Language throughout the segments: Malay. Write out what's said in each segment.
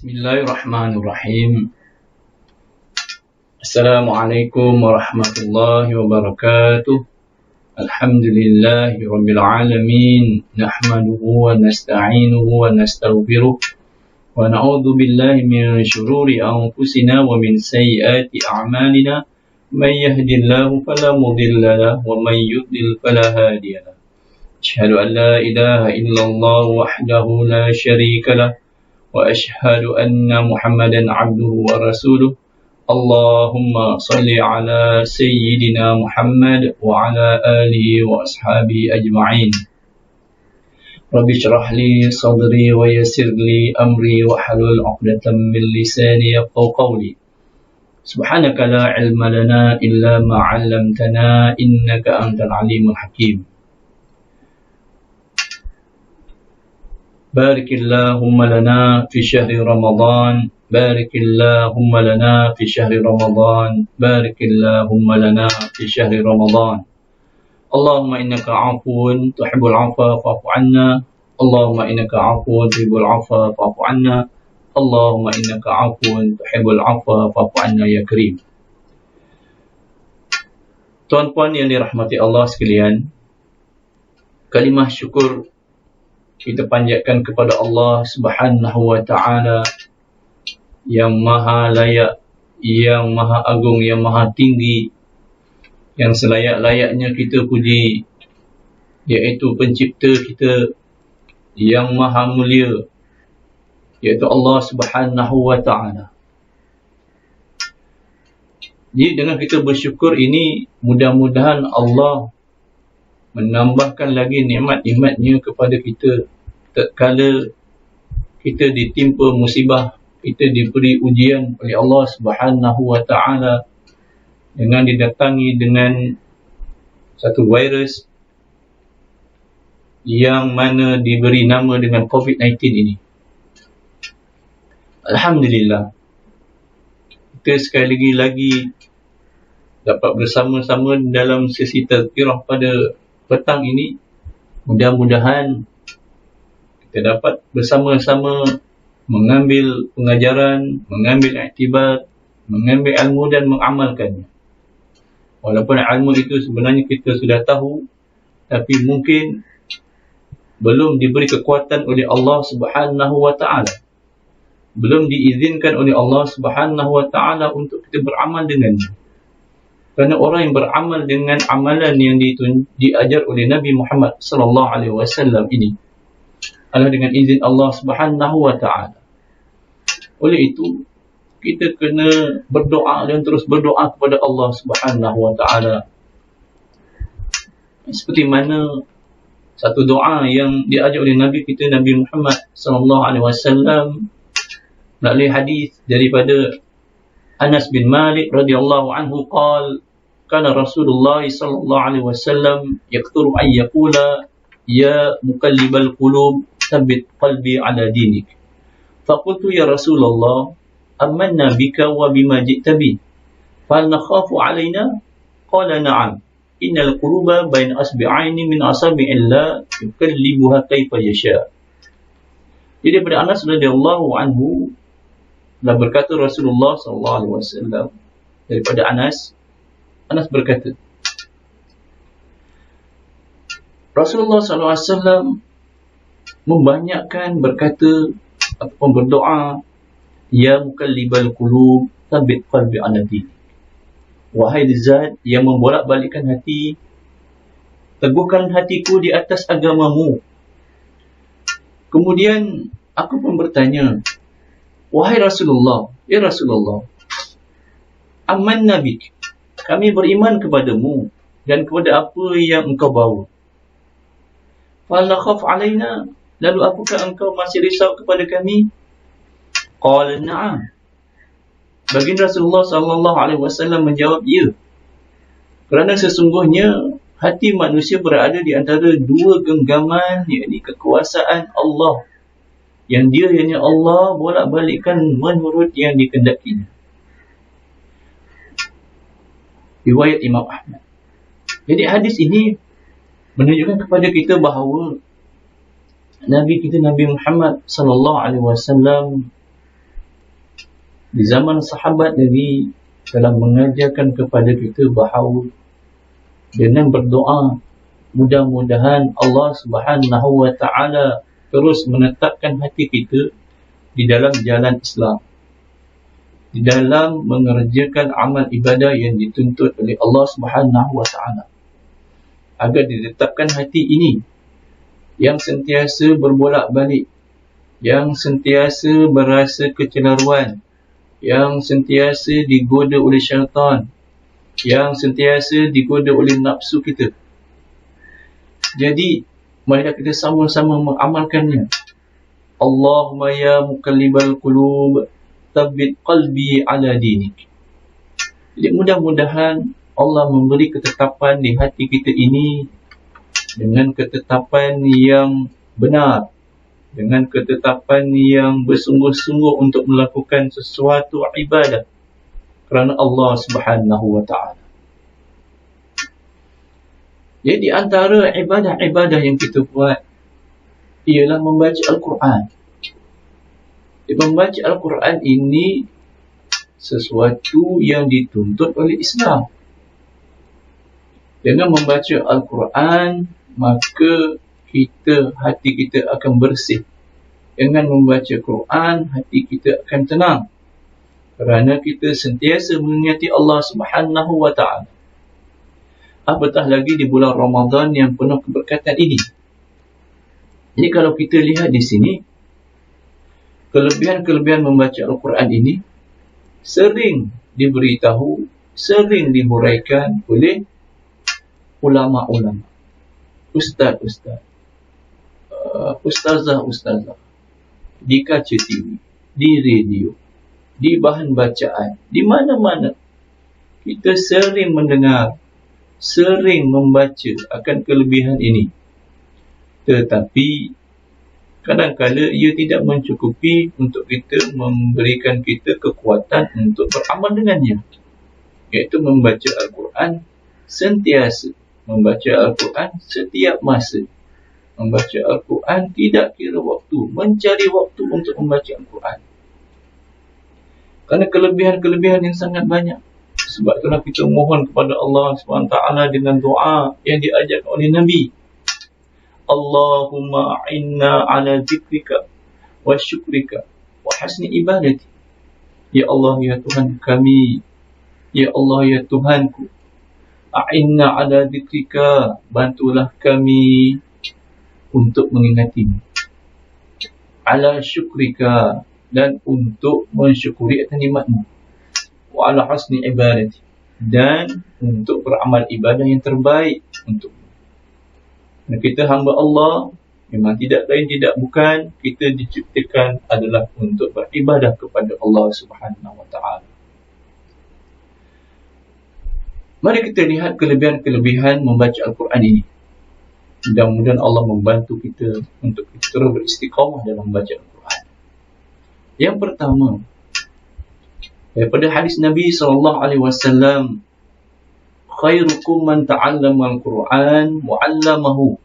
Bismillahirrahmanirrahim. Assalamualaikum warahmatullahi wabarakatuh. Alhamdulillahi rabbil alamin. Nahmaduhu wa nasta'inuhu wa nastaghfiruh. Wa na'udzu billahi min shururi anfusina wa min sayyiati a'malina. Man yahdihillahu fala mudilla lahu wa man yudlil fala hadiya lahu. Asyhadu an la ilaha illallah wahdahu la syarika lahu. وأشهد أن محمدا عبده ورسوله اللهم صل على سيدنا محمد وعلى آله وأصحابه أجمعين رب اشرح لي صدري ويسر لي أمري واحلل عقدة من لساني يفقهوا قولي سبحانك لا علم لنا إلا ما علمتنا إنك أنت العليم الحكيم بارك اللهم لنا في شهر رمضان بارك اللهم لنا في شهر رمضان بارك اللهم لنا في شهر رمضان اللهم إنك عفو تحب العفو فاعف عنا اللهم إنك عفو تحب العفو فاعف عنا اللهم إنك عفو تحب العفو فاعف عنا ya Karim. Tuan-puan yang dirahmati Allah sekalian, kalimah syukur kita panjatkan kepada Allah Subhanahu wa ta'ala yang maha layak, yang maha agung, yang maha tinggi, yang selayak-layaknya kita puji, iaitu pencipta kita yang maha mulia, iaitu Allah Subhanahu wa ta'ala. Jadi dengan kita bersyukur ini, mudah-mudahan Allah menambahkan lagi nikmat-nikmatnya kepada kita tatkala kita ditimpa musibah, kita diberi ujian oleh Allah Subhanahu wa ta'ala dengan didatangi dengan satu virus yang mana diberi nama dengan COVID-19 ini. Alhamdulillah, kita sekali lagi dapat bersama-sama dalam sesi tazkirah pada petang ini. Mudah-mudahan kita dapat bersama-sama mengambil pengajaran, mengambil iktibar, mengambil ilmu dan mengamalkannya. Walaupun ilmu itu sebenarnya kita sudah tahu, tapi mungkin belum diberi kekuatan oleh Allah Subhanahu wa ta'ala. Belum diizinkan oleh Allah Subhanahu wa ta'ala untuk kita beramal dengannya. Kerana orang yang beramal dengan amalan yang diajar oleh Nabi Muhammad sallallahu alaihi wasallam ini adalah dengan izin Allah Subhanahu wa ta'ala. Oleh itu, kita kena berdoa dan terus berdoa kepada Allah Subhanahu wa ta'ala. Seperti mana satu doa yang diajar oleh Nabi kita, Nabi Muhammad sallallahu alaihi wasallam, melalui hadis daripada Anas bin Malik radhiyallahu anhu qala kana Rasulullah sallallahu alaihi wasallam yaqturu an yaqula ya muqallibal qulub tsabbit qalbi ala dinik. Faqultu ya Rasulullah amanna bika wa bima ji'ta bi fal nakhafu alaina qala na'am innal quluba bain asbi'aini min asabi'illah yuqallibuha kaifa yasha. Jadi daripada Anas radhiyallahu anhu telah berkata Rasulullah sallallahu alaihi wasallam, daripada Anas berkata Rasulullah sallallahu alaihi wasallam membanyakkan berkata ataupun berdoa, ya muqallibal qulub tsabbit qalbi ala dinik. Wahai zat yang membolak-balikkan hati, teguhkan hatiku di atas agamamu. Kemudian aku pun bertanya, wahai Rasulullah, ya Rasulullah, amanna bik, kami beriman kepadamu dan kepada apa yang engkau bawa. Fal nakhaf alaina, lalu apakah engkau masih risau kepada kami? Qala na'am. Baginda Rasulullah sallallahu alaihi wasallam menjawab, ya. Kerana sesungguhnya hati manusia berada di antara dua genggaman, yakni kekuasaan Allah, yang dia hanya Allah bolak-balikkan menurut yang dikehendakinya. Riwayat Imam Ahmad. Jadi hadis ini menunjukkan kepada kita bahawa Nabi kita, Nabi Muhammad sallallahu alaihi wasallam, di zaman sahabat Nabi telah mengajarkan kepada kita bahawa dengan berdoa, mudah-mudahan Allah Subhanahu wa Ta'ala terus menetapkan hati kita di dalam jalan Islam, di dalam mengerjakan amal ibadah yang dituntut oleh Allah Subhanahu wa Ta'ala, agar ditetapkan hati ini yang sentiasa berbolak-balik, yang sentiasa berasa kecelaruan, yang sentiasa digoda oleh syaitan, yang sentiasa digoda oleh nafsu kita. Jadi, marilah kita sama-sama mengamalkannya. Allahumma ya muqallibal qulub, tsabbit qalbi ala dinik. Jadi mudah-mudahan Allah memberi ketetapan di hati kita ini dengan ketetapan yang benar, dengan ketetapan yang bersungguh-sungguh untuk melakukan sesuatu ibadah kerana Allah Subhanahu wa Ta'ala. Jadi di antara ibadah-ibadah yang kita buat ialah membaca Al-Quran. Membaca Al-Quran ini sesuatu yang dituntut oleh Islam. Dengan membaca Al-Quran, maka hati kita akan bersih. Dengan membaca Quran, hati kita akan tenang. Kerana kita sentiasa mengingati Allah Subhanahu wa Ta'ala. Apatah lagi di bulan Ramadan yang penuh keberkatan ini. Jadi kalau kita lihat di sini, kelebihan-kelebihan membaca Al-Quran ini sering diberitahu, sering dihuraikan oleh ulama-ulama, ustaz-ustaz, ustazah-ustazah, di kaca TV, di radio, di bahan bacaan, di mana-mana. Kita sering mendengar, sering membaca akan kelebihan ini. Tetapi kadang-kadang ia tidak mencukupi untuk kita memberikan kita kekuatan untuk beramal dengannya. Iaitu membaca Al-Quran sentiasa. Membaca Al-Quran setiap masa. Membaca Al-Quran tidak kira waktu. Mencari waktu untuk membaca Al-Quran. Kerana kelebihan-kelebihan yang sangat banyak. Sebab itulah kita mohon kepada Allah SWT dengan doa yang diajarkan oleh Nabi. Allahumma a'inna ala zikrika wa syukrika wa hasni ibadati. Ya Allah, ya Tuhan kami. Ya Allah, ya Tuhanku. A'inna ala zikrika. Bantulah kami untuk mengingatimu. Ala syukrika. Dan untuk mensyukuri atas nikmatmu. Wa ala hasni ibadati. Dan untuk beramal ibadah yang terbaik untuk dan kita hamba Allah, memang tidak lain tidak bukan kita diciptakan adalah untuk beribadah kepada Allah Subhanahu wa Ta'ala. Mari kita lihat kelebihan-kelebihan membaca Al-Quran ini. Mudah-mudahan Allah membantu kita untuk kita terus beristiqamah dalam membaca Al-Quran. Yang pertama, daripada hadis Nabi SAW, khairukum man ta'allama al-Quran wa 'allamahu.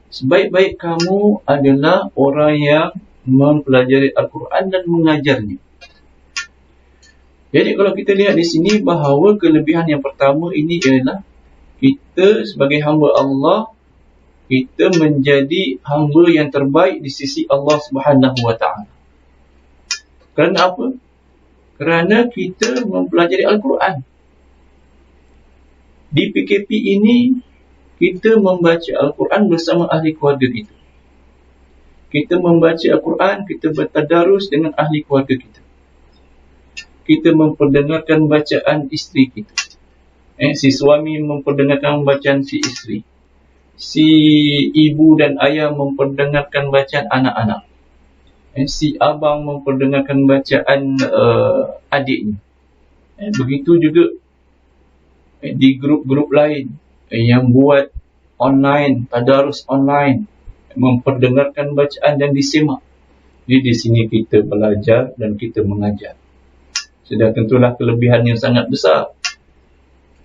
Sebaik-baik kamu adalah orang yang mempelajari Al-Quran dan mengajarnya. Jadi kalau kita lihat di sini bahawa kelebihan yang pertama ini ialah kita sebagai hamba Allah, kita menjadi hamba yang terbaik di sisi Allah Subhanahu wa Ta'ala. Kerana apa? Kerana kita mempelajari Al-Quran. Di PKP ini, kita membaca Al-Quran bersama ahli keluarga kita. Kita membaca Al-Quran, kita bertadarus dengan ahli keluarga kita. Kita memperdengarkan bacaan isteri kita. Si suami memperdengarkan bacaan si isteri. Si ibu dan ayah memperdengarkan bacaan anak-anak. Si abang memperdengarkan bacaan adiknya. Begitu juga di grup-grup lain yang buat online, tadarus online, memperdengarkan bacaan dan disimak. Jadi di sini kita belajar dan kita mengajar. Sudah tentulah kelebihan yang sangat besar.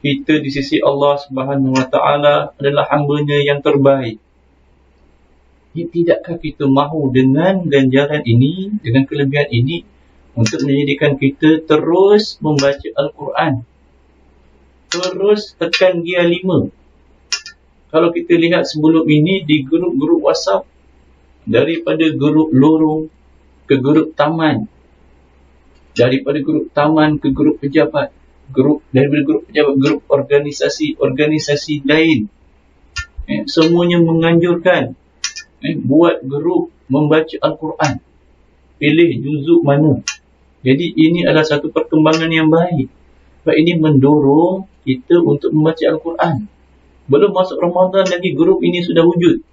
Kita di sisi Allah Subhanahu wa Ta'ala adalah hamba-Nya yang terbaik. Tidakkah kita mahu dengan ganjaran ini, dengan kelebihan ini, untuk menjadikan kita terus membaca Al-Quran. Terus tekan gear 5. Kalau kita lihat sebelum ini di grup-grup WhatsApp, daripada grup lorong ke grup taman, daripada grup taman ke grup pejabat, daripada grup pejabat, grup organisasi lain, semuanya menganjurkan buat grup membaca Al-Quran. Pilih juzuk mana. Jadi ini adalah satu perkembangan yang baik. Sebab ini mendorong kita untuk membaca Al-Quran. Belum masuk Ramadan lagi grup ini sudah wujud.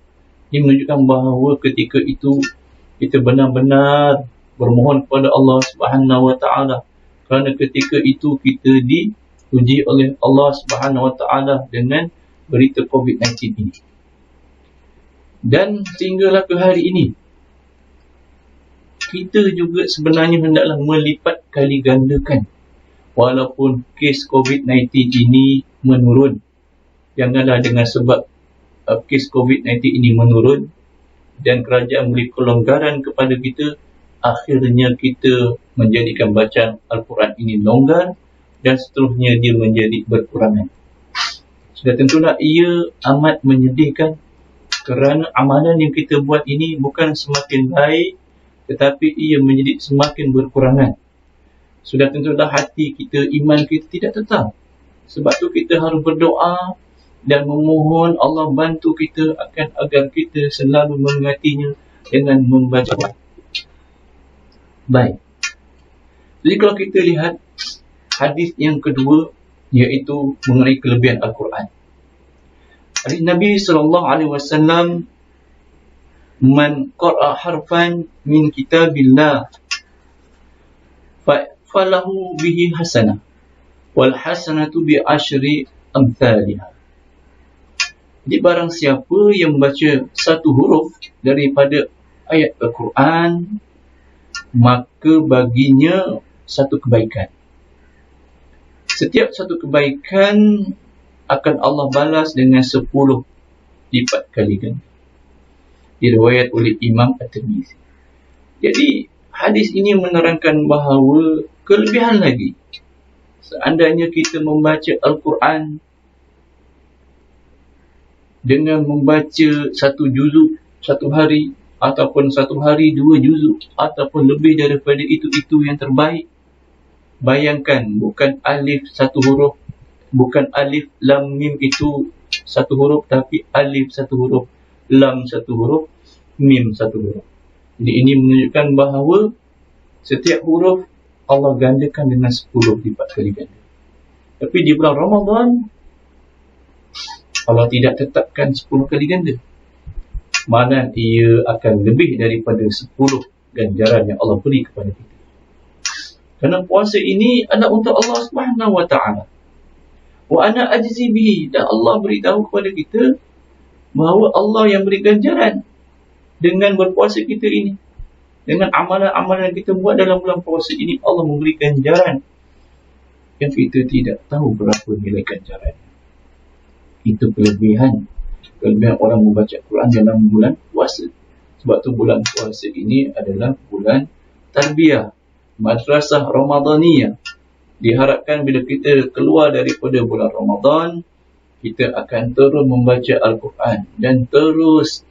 Ini menunjukkan bahawa ketika itu kita benar-benar bermohon kepada Allah Subhanahu Wa Taala, kerana ketika itu kita diuji oleh Allah Subhanahu Wa Taala dengan berita COVID-19 ini. Dan sehinggalah ke hari ini, kita juga sebenarnya hendaklah melipat kali gandakan. Walaupun kes COVID-19 ini menurun, janganlah dengan sebab kes COVID-19 ini menurun dan kerajaan beri kelonggaran kepada kita, akhirnya kita menjadikan bacaan Al-Quran ini longgar dan seterusnya dia menjadi berkurangan. Sudah tentulah ia amat menyedihkan, kerana amalan yang kita buat ini bukan semakin baik, tetapi ia menjadi semakin berkurangan. Sudah tentulah hati kita, iman kita tidak tetap. Sebab tu kita harus berdoa dan memohon Allah bantu kita agar kita selalu mengingatinya dengan membaca. Baik. Jadi kalau kita lihat hadis yang kedua, iaitu mengenai kelebihan Al-Quran. Hadis Nabi SAW, man qara'a harfan min kitabillah falahu bihi hasanah wal hasanatu bi asyri amthaliha. Jadi barang siapa yang membaca satu huruf daripada ayat Al-Quran, maka baginya satu kebaikan. Setiap satu kebaikan akan Allah balas dengan 10 lipat kali ganda. Diriwayat oleh Imam At-Tirmizi. Jadi hadis ini menerangkan bahawa kelebihan lagi, seandainya kita membaca Al-Quran dengan membaca satu juzuk satu hari, ataupun satu hari 2 juzuk, ataupun lebih daripada itu yang terbaik. Bayangkan, bukan alif satu huruf, bukan alif lam mim itu satu huruf, tapi alif satu huruf, lam satu huruf, mim satu huruf. Jadi ini menunjukkan bahawa setiap huruf Allah gandakan dengan 10 lipat kali ganda. Tapi di bulan Ramadan, Allah tidak tetapkan 10 kali ganda. Mana ia akan lebih daripada 10 ganjaran yang Allah beri kepada kita. Kerana puasa ini adalah untuk Allah Subhanahu Wa Taala. Wa ana ajzi bihi, dan Allah beritahu kepada kita bahawa Allah yang beri ganjaran dengan berpuasa kita ini. Dengan amalan-amalan yang kita buat dalam bulan puasa ini, Allah memberi ganjaran yang kita tidak tahu berapa nilai ganjaran. Itu kelebihan orang membaca Quran dalam bulan puasa. Sebab tu bulan puasa ini adalah bulan tarbiyah, madrasah Ramadaniyah. Diharapkan bila kita keluar daripada bulan Ramadan, kita akan terus membaca Al-Quran, dan terus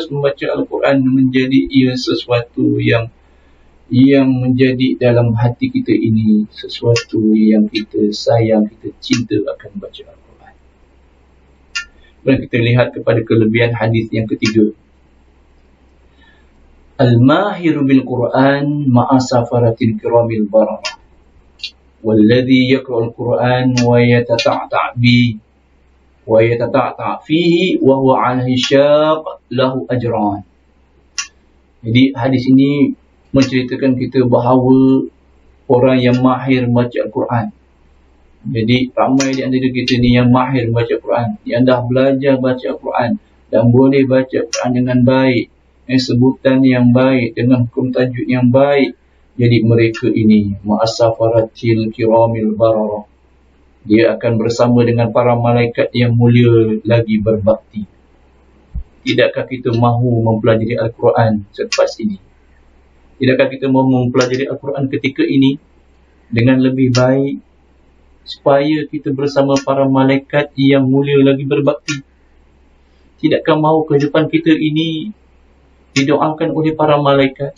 membaca Al-Quran menjadi ia sesuatu yang menjadi dalam hati kita ini, sesuatu yang kita sayang, kita cinta akan baca Al-Quran. Dan kita lihat kepada kelebihan hadis yang ketiga. Al-mahiru bil Quran ma'a safaratil kiramil bararah, walladhi yaqra'ul Quran wa yatata'ta' fihi wa huwa 'alaihi syaq lahu ajran. Jadi hadis ini menceritakan kita bahawa orang yang mahir membaca Al-Quran. Jadi ramai di antara kita ni yang mahir baca Quran, yang dah belajar baca Quran dan boleh baca Quran dengan baik, sebutan yang baik, dengan hukum tajuk yang baik. Jadi mereka ini ma'asafaratil kiramil bararah, dia akan bersama dengan para malaikat yang mulia lagi berbakti. Tidakkah kita mahu mempelajari Al-Quran selepas ini? Tidakkah kita mau mempelajari Al-Quran ketika ini dengan lebih baik supaya kita bersama para malaikat yang mulia lagi berbakti? Tidakkah mahu kehidupan kita ini didoakan oleh para malaikat?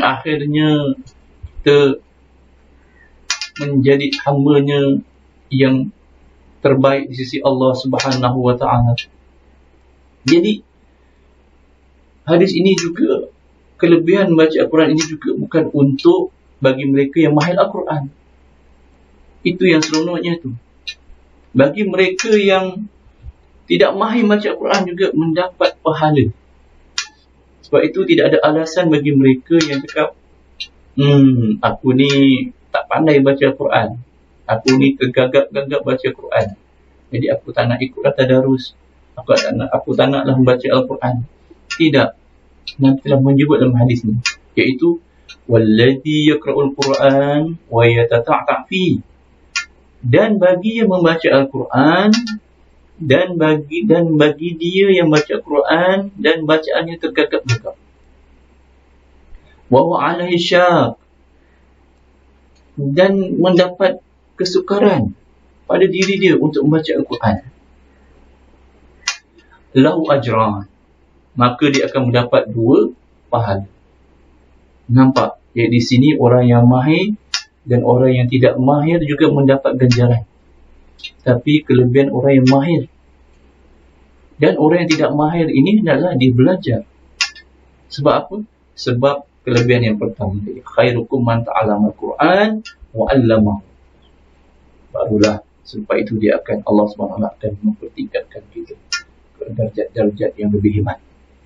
Akhirnya kita menjadi hamba-Nya yang terbaik di sisi Allah Subhanahu wa Ta'ala. Jadi hadis ini juga, kelebihan membaca Al-Quran ini juga bukan untuk bagi mereka yang mahir Al-Quran. Itu yang seronoknya tu. Bagi mereka yang tidak mahir baca Al-Quran juga mendapat pahala. Sebab itu tidak ada alasan bagi mereka yang cakap, aku ni tak pandai baca Al-Quran, aku ni tergagap-gagap baca Al-Quran, jadi aku tak nak ikut tadarus, aku tak naklah membaca Al-Quran. Tidak. Nabi telah menyebut dalam hadis ni, iaitu walladhi yaqra'ul Quran wa yatata'ta' fi, dan bagi yang membaca Al-Quran dan bagi dia yang baca Al-Quran dan bacaannya tergagap-gagap, wa huwa 'alaihi syaq, dan mendapat kesukaran pada diri dia untuk membaca Al-Quran, lahu ajran, maka dia akan mendapat 2 pahala. Nampak? Jadi di sini orang yang mahir dan orang yang tidak mahir juga mendapat ganjaran. Tapi kelebihan orang yang mahir dan orang yang tidak mahir ini adalah dia belajar. Sebab apa? Sebab kelebihan yang pertama tadi, khairukum man ta'allama al-Quran wa 'allamahu. Barulah selepas itu dia akan, Allah SWT akan mempertingkatkan kita ke darjat-darjat yang lebih hebat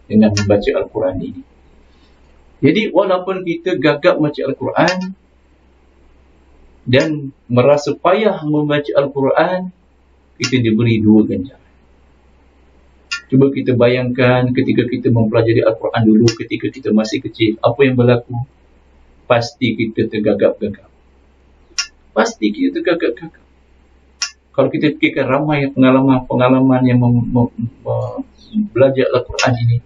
dengan membaca Al-Quran ini. Jadi walaupun kita gagap membaca Al-Quran dan merasa payah membaca Al-Quran, kita diberi 2 ganjaran. Cuba kita bayangkan ketika kita mempelajari Al-Quran dulu ketika kita masih kecil, apa yang berlaku? Pasti kita tergagap-gagap. Pasti kita tergagap-gagap. Kalau kita fikirkan ramai pengalaman-pengalaman yang belajar Al-Quran ini,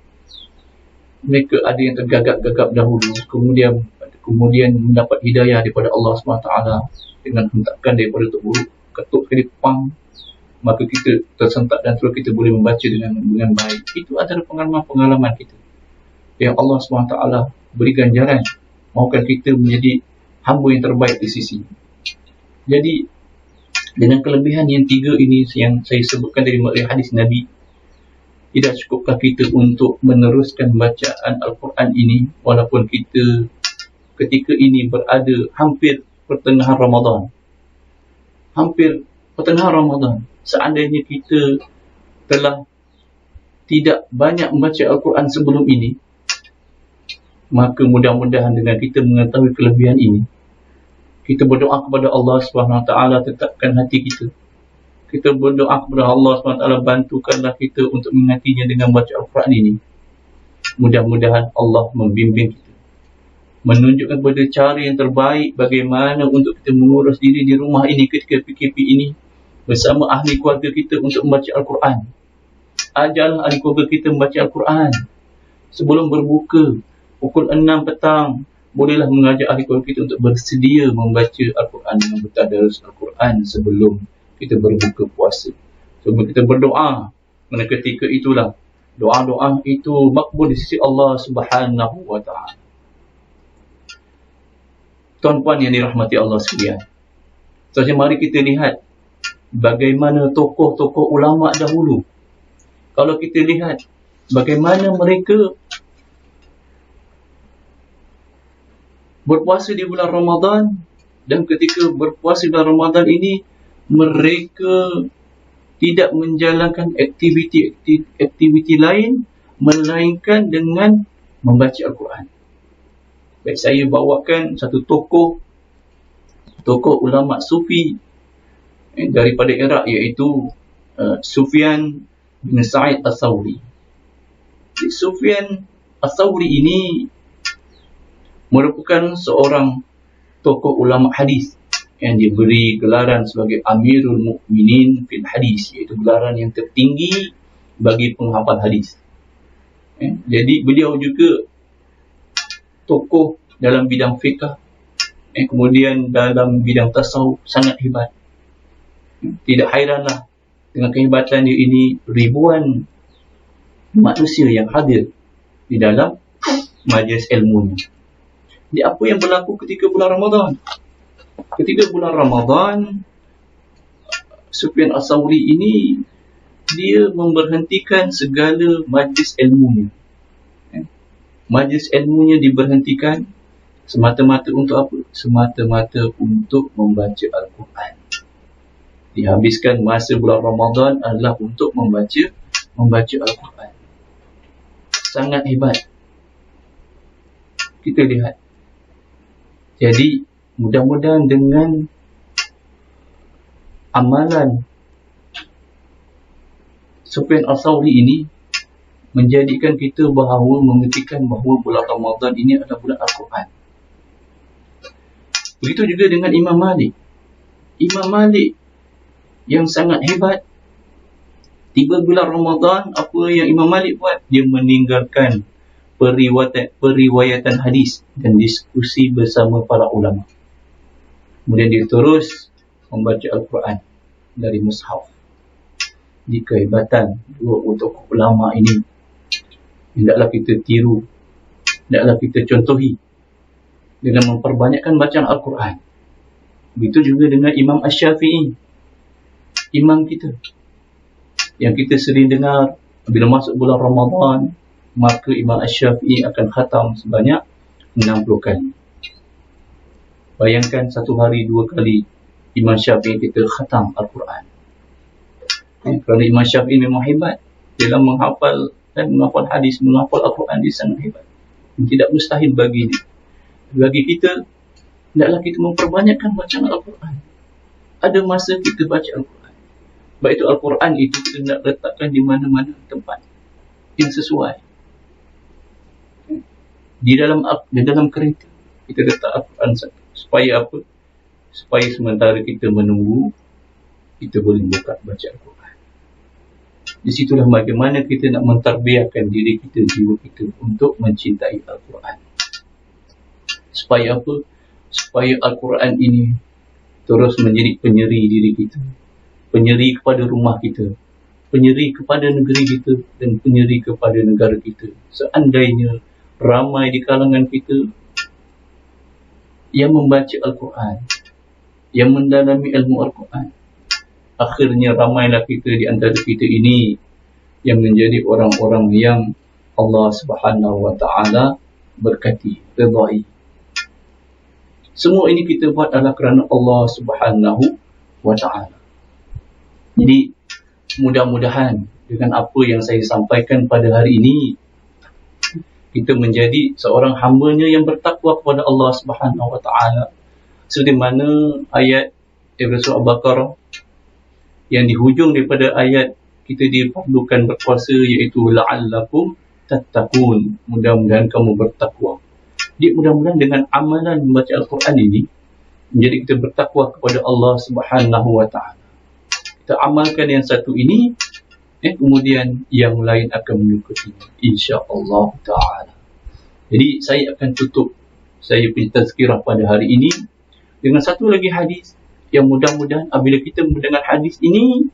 mereka ada yang tergagap-gagap dahulu, kemudian mendapat hidayah daripada Allah SWT dengan hentakan daripada Tok Guru, ketuk kali pang, maka kita tersentak dan terus kita boleh membaca dengan baik. Itu antara pengalaman-pengalaman kita yang Allah SWT beri ganjaran, mahukan kita menjadi hamba yang terbaik di sisi. Jadi dengan kelebihan yang 3 ini yang saya sebutkan dari hadis Nabi, tidak cukupkah kita untuk meneruskan bacaan Al-Quran ini walaupun kita ketika ini berada hampir pertengahan Ramadan. Hampir pertengahan Ramadan. Seandainya kita telah tidak banyak membaca Al-Quran sebelum ini, maka mudah-mudahan dengan kita mengetahui kelebihan ini, kita berdoa kepada Allah SWT tetapkan hati kita. Kita berdoa kepada Allah SWT, bantukanlah kita untuk mengingatinya dengan baca Al-Quran ini. Mudah-mudahan Allah membimbing kita, menunjukkan kepada cara yang terbaik bagaimana untuk kita mengurus diri di rumah ini ketika PKP ini bersama ahli keluarga kita untuk membaca Al-Quran. Ajarlah ahli keluarga kita membaca Al-Quran. Sebelum berbuka pukul 6 petang, bolehlah mengajak ahli keluarga kita untuk bersedia membaca Al-Quran dengan bertadarus Al-Quran sebelum kita berbuka puasa. Sebelum kita berdoa, kerana ketika itulah doa-doa itu makbul di sisi Allah Subhanahu wa Ta'ala. Tuan-puan yang dirahmati Allah sekalian, seterusnya mari kita lihat bagaimana tokoh-tokoh ulama dahulu. Kalau kita lihat bagaimana mereka berpuasa di bulan Ramadan, dan ketika berpuasa di bulan Ramadan ini mereka tidak menjalankan aktiviti lain melainkan dengan membaca Al-Quran. Baik, saya bawakan satu tokoh ulama sufi daripada Iraq, iaitu Sufyan bin Sa'id As-Sawri. Sufyan As-Sawri ini merupakan seorang tokoh ulama hadis yang diberi gelaran sebagai Amirul Mukminin fil Hadis, iaitu gelaran yang tertinggi bagi penghafal hadis. Jadi beliau juga tokoh dalam bidang fiqh, kemudian dalam bidang tasawuf sangat hebat. Tidak hairanlah dengan kehebatan dia ini, ribuan manusia yang hadir di dalam majlis ilmunya. Jadi apa yang berlaku ketika bulan Ramadan? Ketika bulan Ramadan, Sufyan Ats-Tsauri ini dia memberhentikan segala majlis ilmunya. Majlis ilmunya diberhentikan semata-mata untuk apa? Semata-mata untuk membaca Al-Quran. Dihabiskan masa bulan Ramadan adalah untuk membaca Al-Quran. Sangat hebat. Kita lihat. Jadi, mudah-mudahan dengan amalan Sufyan Ats-Tsauri ini menjadikan kita bahawa mengertikan bahawa bulan Ramadan ini adalah bulan Al-Quran. Begitu juga dengan Imam Malik. Imam Malik yang sangat hebat. Tiba bulan Ramadan, apa yang Imam Malik buat? Dia meninggalkan periwayatan hadis dan diskusi bersama para ulama. Kemudian dia terus membaca Al-Quran dari mushaf. Di kehebatan dua tokoh ulama ini, hendaklah kita tiru, hendaklah kita contohi dengan memperbanyakkan bacaan Al-Quran. Begitu juga dengan Imam Asy-Syafi'i, imam kita, yang kita sering dengar bila masuk bulan Ramadan, maka Imam Asy-Syafi'i akan khatam sebanyak 60 kali. Bayangkan satu hari 2 kali Imam Syafi'i kita khatam Al-Quran. Kerana Imam Syafi'i memang hebat dalam menghafal dan menghafal hadis, menghafal Al-Quran, dia sangat hebat. Tidak mustahil bagi dia. Bagi kita, hendaklah kita memperbanyakkan bacaan Al-Quran. Ada masa kita baca Al-Quran. Baik itu Al-Quran itu kita nak letakkan di mana-mana tempat yang sesuai. Di dalam kereta kita letak Al-Quran supaya apa? Supaya sementara kita menunggu, kita boleh buka baca Al-Quran. Di situlah bagaimana kita nak mentarbiahkan diri kita, jiwa kita untuk mencintai Al-Quran. Supaya apa? Supaya Al-Quran ini terus menjadi penyeri diri kita, penyeri kepada rumah kita, penyeri kepada negeri kita, dan penyeri kepada negara kita. Seandainya ramai di kalangan kita yang membaca Al-Quran, yang mendalami ilmu Al-Quran, akhirnya ramailah kita di antara kita ini yang menjadi orang-orang yang Allah Subhanahu wa Ta'ala berkati, ridai. Semua ini kita buat adalah kerana Allah Subhanahu wa Ta'ala. Jadi, mudah-mudahan dengan apa yang saya sampaikan pada hari ini, kita menjadi seorang hamba-Nya yang bertakwa kepada Allah Subhanahu wa Ta'ala. Seperti mana ayat surah Al-Baqarah yang di hujung daripada ayat kita diperlukan berpuasa, iaitu la'allakum tattaqun, mudah-mudahan kamu bertakwa. Jadi mudah-mudahan dengan amalan membaca Al-Quran ini menjadi kita bertakwa kepada Allah Subhanahu wa Ta'ala. Kita amalkan yang satu ini, kemudian yang lain akan mengikutinya, insya-Allah Ta'ala. Jadi saya akan tutup saya punya tazkirah pada hari ini dengan satu lagi hadis yang mudah-mudahan apabila kita mendengar hadis ini,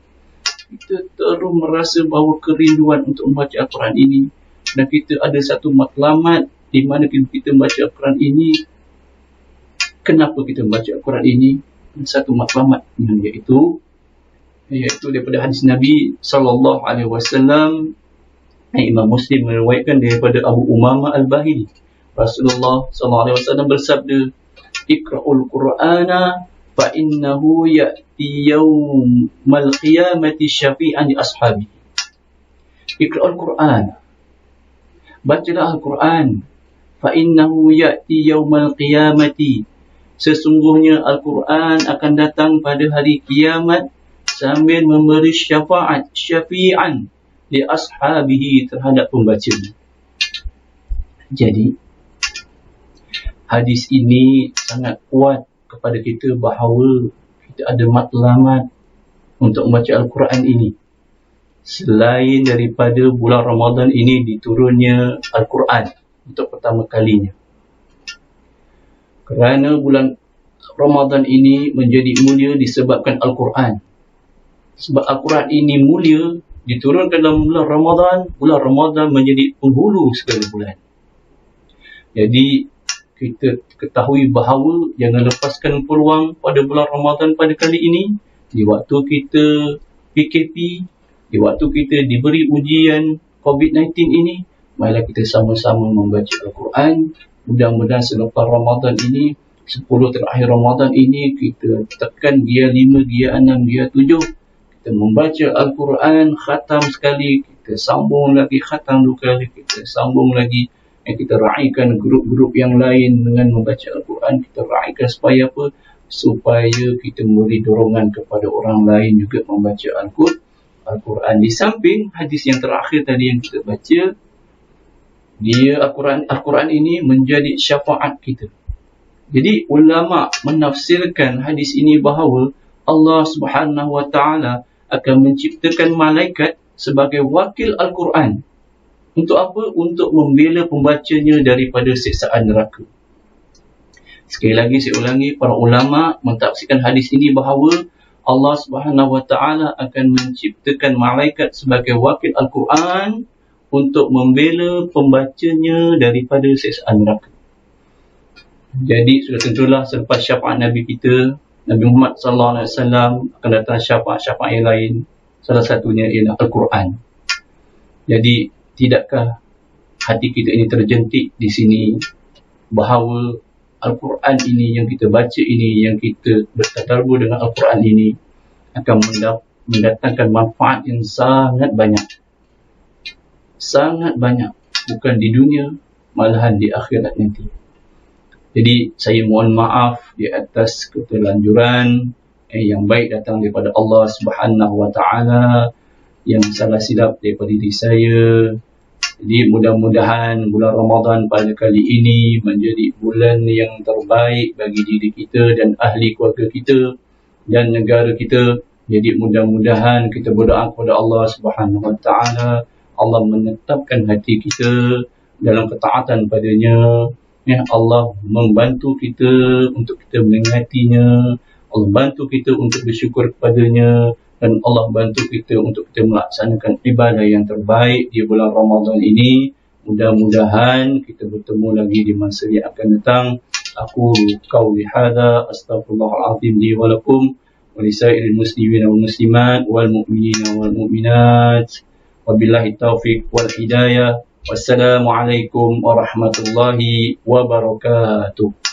kita terus merasa bahawa kerinduan untuk membaca Al-Quran ini, dan kita ada satu matlamat di mana kita membaca Al-Quran ini. Kenapa kita membaca Al-Quran ini? Satu matlamat, iaitu daripada hadis Nabi sallallahu alaihi wasallam yang Imam Muslim meriwayatkan daripada Abu Umamah Al-Bahili. Rasulullah sallallahu alaihi wasallam bersabda, "Iqra'ul Qur'ana fa innahu ya'ti yaumal qiyamati syafi'an li ashabi." Iqra'ul Qur'an, bacalah Al-Quran. Fa innahu ya'ti yaumal qiyamati, sesungguhnya Al-Quran akan datang pada hari kiamat sambil memberi syafi'an li ashabihi, terhadap pembacanya. Jadi hadis ini sangat kuat kepada kita bahawa kita ada matlamat untuk membaca Al-Quran ini. Selain daripada bulan Ramadan ini diturunnya Al-Quran untuk pertama kalinya, Kerana bulan Ramadan ini menjadi mulia disebabkan Al-Quran. Sebab Al-Quran ini mulia, diturunkan dalam bulan Ramadan menjadi penghulu segala bulan. Jadi kita ketahui bahawa jangan lepaskan peluang pada bulan Ramadan pada kali ini, di waktu kita PKP, di waktu kita diberi ujian COVID-19 ini, marilah kita sama-sama membaca Al-Quran. Mudah-mudahan selepas Ramadan ini, 10 terakhir Ramadan ini, kita tekan Gia 5, Gia 6, Gia 7. Kita membaca Al-Quran, khatam sekali, kita sambung lagi, khatam 2 kali, kita sambung lagi. Kita raikan grup-grup yang lain dengan membaca Al-Quran. Kita raikan supaya apa? Supaya kita memberi dorongan kepada orang lain juga membaca Al-Quran. Di samping hadis yang terakhir tadi yang kita baca, dia Al-Quran ini menjadi syafaat kita. Jadi ulama menafsirkan hadis ini bahawa Allah Subhanahu Wa Taala akan menciptakan malaikat sebagai wakil Al-Quran. Untuk apa? Untuk membela pembacanya daripada siksaan neraka. Sekali lagi saya ulangi, para ulama mentafsirkan hadis ini bahawa Allah Subhanahu Wa Taala akan menciptakan malaikat sebagai wakil Al-Quran untuk membela pembacanya daripada siksaan neraka. Jadi sudah tentulah selepas syafaat Nabi kita, Nabi Muhammad SAW, akan datang syafaat-syafaat yang lain. Salah satunya ialah Al-Quran. Jadi tidakkah hati kita ini terjentik di sini bahawa Al-Quran ini yang kita baca ini, yang kita bertadabur dengan Al-Quran ini akan mendatangkan manfaat yang sangat banyak. Sangat banyak. Bukan di dunia, malahan di akhirat nanti. Jadi saya mohon maaf di atas keterlanjuran yang baik datang daripada Allah Subhanahu Wa Taala, yang salah silap daripada diri saya. Jadi mudah-mudahan bulan Ramadan pada kali ini menjadi bulan yang terbaik bagi diri kita dan ahli keluarga kita dan negara kita. Jadi mudah-mudahan kita berdoa kepada Allah Subhanahu Wa Taala, Allah menetapkan hati kita dalam ketaatan padanya. Ya, Allah membantu kita untuk kita mengingatinya, Allah bantu kita untuk bersyukur kepadanya, dan Allah bantu kita untuk kita melaksanakan ibadah yang terbaik di bulan Ramadan ini. Mudah-mudahan kita bertemu lagi di masa yang akan datang. Aku qauli hadza astaghfirullahalazim li wa lakum wa lisairil muslimin wal muslimat wal mu'minina wal mu'minat. Wabillahi taufiq wal hidayah. Wassalamualaikum warahmatullahi wabarakatuh.